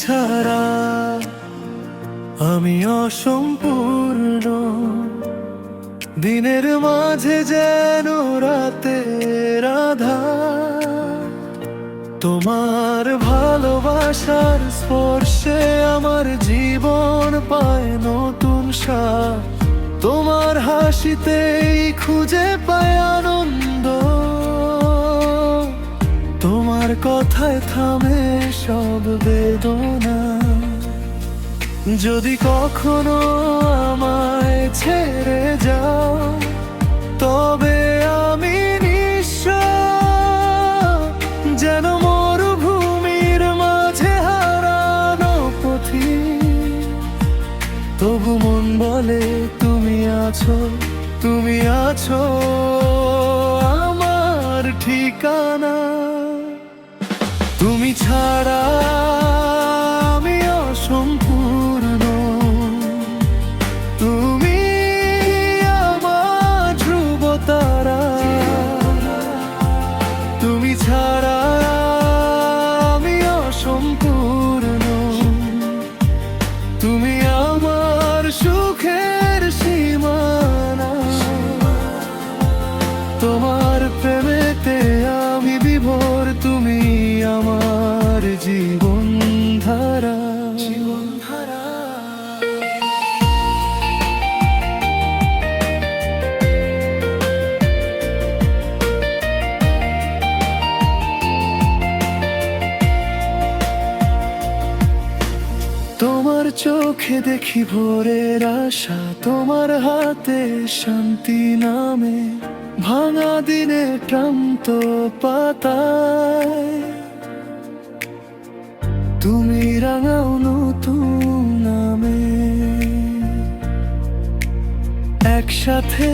ছাড়া আমি অসম্পূর্ণ। দিনের মাঝে যেন রাতের আধার, তোমার ভালোবাসার স্পর্শে আমার জীবন পায় নতুন সাথ। তোমার হাসিতেই খুঁজে পায় আনন্দ, তোমার কথায় থামে সব বেদনা। যদি কখনো আমায় ছেড়ে যাও, তবে আমি নিঃস্ব, যেন মরুভূমির মাঝে হারানো পথিক। তবু মন বলে তুমি আছো, তুমি আছো আমার ঠিকানা। তুমি ছাড়া আমি অসম্পূর্ণ, তুমি আমার ধ্রুবতারা। তুমি ছাড়া আমি অসম্পূর্ণ, তুমি আমার সুখের সীমানা। তোমার প্রেমেতে আমি বিভোর, তুমি আমার জীবনধারা। তোমার চোখে দেখি ভোরের আশা, তোমার হাতে শান্তি নামে ভাঙা দিনে ক্লান্ত পাতায়। তুমি রাঙাও নতুন নামে, একসাথে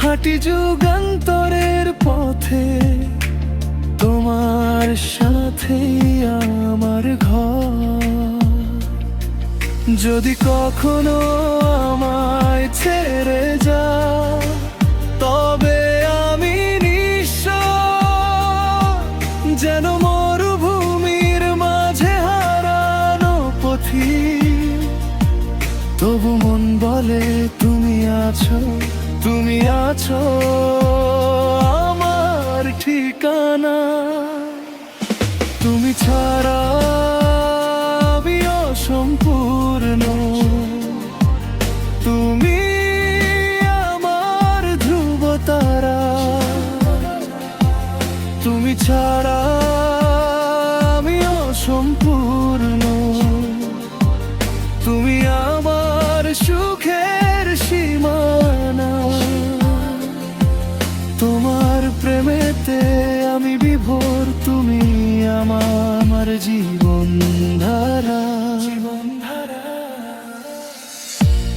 হাঁটি যুগান্তরের পথে। তোমার সাথেই আমার ঘর। যদি কখনো আমায় ছেড়ে যাও, তবে আমি নিঃস্ব, যেন মরুভূমির মাঝে হারানো পথিক। তবু মন বলে তুমি আছো, তুমি আছো আমার ঠিকানা। তুমি ছাড়া আমি অসম্পূর্ণ, তুমি আমার ধ্রুবতারা। তুমি ছাড়া আমি অসম্পূর্ণ, তুমি আমার সুখের সীমানা। তোমার প্রেমেতে আমি বিভোর, তুমি আমার জীবনধারা।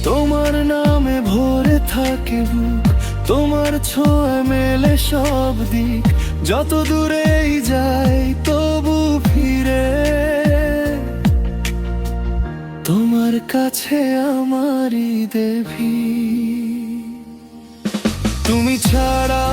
তোমার নামে ভরে থাকে বুক, তোমার ছোঁয়ায় মেলে সব দিক। যত দূরেই যাই তবু ফিরে তোমার কাছে আমারই দেবী। তুমি ছাড়া